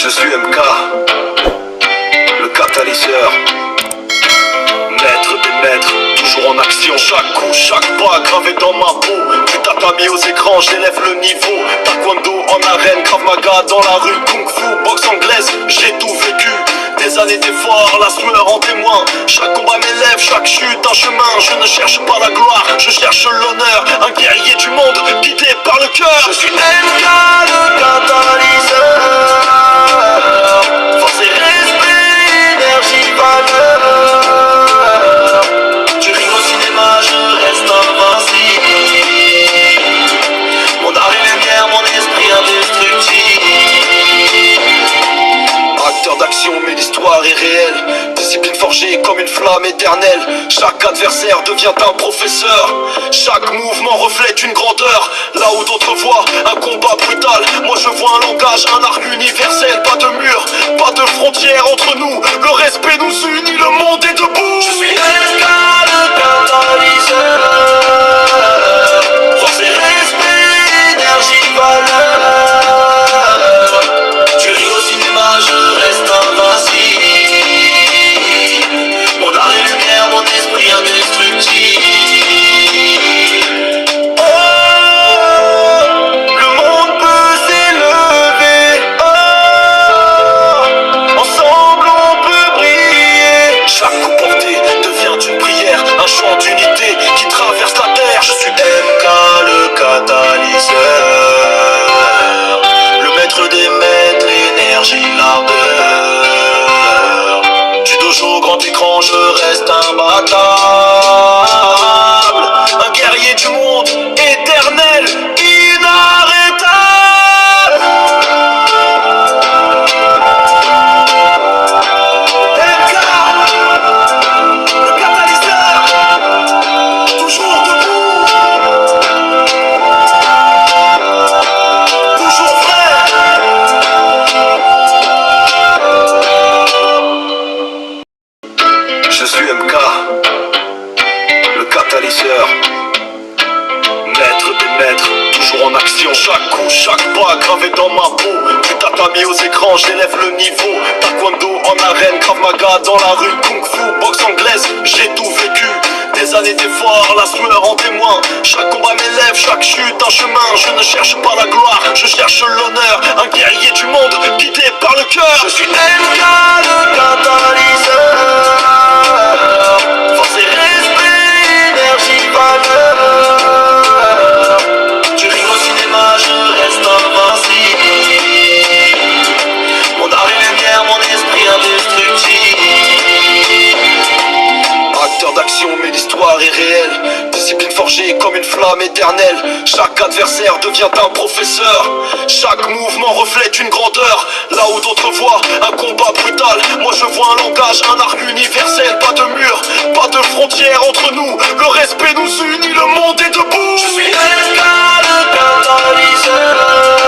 Je suis MK, le catalyseur, maître des maîtres, toujours en action. Chaque coup, chaque pas gravé dans ma peau. Du tatami aux écrans, j'élève le niveau. Taekwondo en arène, Krav Maga dans la rue, Kung Fu, boxe anglaise, j'ai tout vécu. Des années d'efforts, la sueur en témoin. Chaque combat m'élève, chaque chute un chemin. Je ne cherche pas la gloire, je cherche l'honneur. Un guerrier du monde, guidé par le cœur. Je suis MK, le catalyseur. Force et respect, énergie, valeur. Du ring au cinéma, je reste invincible. Mon art et lumière, mon esprit indestructible. Acteur d'action, mais l'histoire est réelle. Discipline forgée comme une flamme éternelle. Chaque adversaire devient un professeur. Chaque mouvement reflète une grandeur. Là où d'autres voient un combat brutal, moi je vois un langage, un art universel. Pas de mur, pas de frontières entre nous. Le respect nous unit, le monde est debout. Je suis MK, le catalyseur. Force et respect, énergie, valeur. Du ring au cinéma, je reste invincible. Mon art et lumière, mon esprit indestructible. Chant d'unité qui traverse la terre. Je suis MK, le catalyseur, le maître des maîtres, l'énergie, l'ardeur. Du dojo au grand écran, je reste imbattable. Un guerrier du monde, éternel, inarrêtable. Je suis MK, le catalyseur, maître des maîtres, toujours en action. Chaque coup, chaque pas gravé dans ma peau. Du tatami aux écrans, j'élève le niveau. Taekwondo en arène, Krav Maga dans la rue, Kung Fu, boxe anglaise, j'ai tout vécu. Des années d'efforts, la sueur en témoin. Chaque combat m'élève, chaque chute un chemin. Je ne cherche pas la gloire, je cherche l'honneur. Un guerrier du monde, guidé par le cœur. Je suis MK, le catalyseur. Force et respect, énergie, valeur. Du ring au cinéma, je reste invincible. Mon art et lumière, mon esprit indestructible. Acteur d'action, mais l'histoire est réelle. Discipline forgée comme une flamme éternelle. Chaque adversaire devient un professeur. Chaque mouvement reflète une grandeur. Là où d'autres voient un combat brutal, moi je vois un langage, un art universel. Pas de mur, pas de frontières entre nous. Le respect nous unit, le monde est debout. Je suis MK, le catalyseur.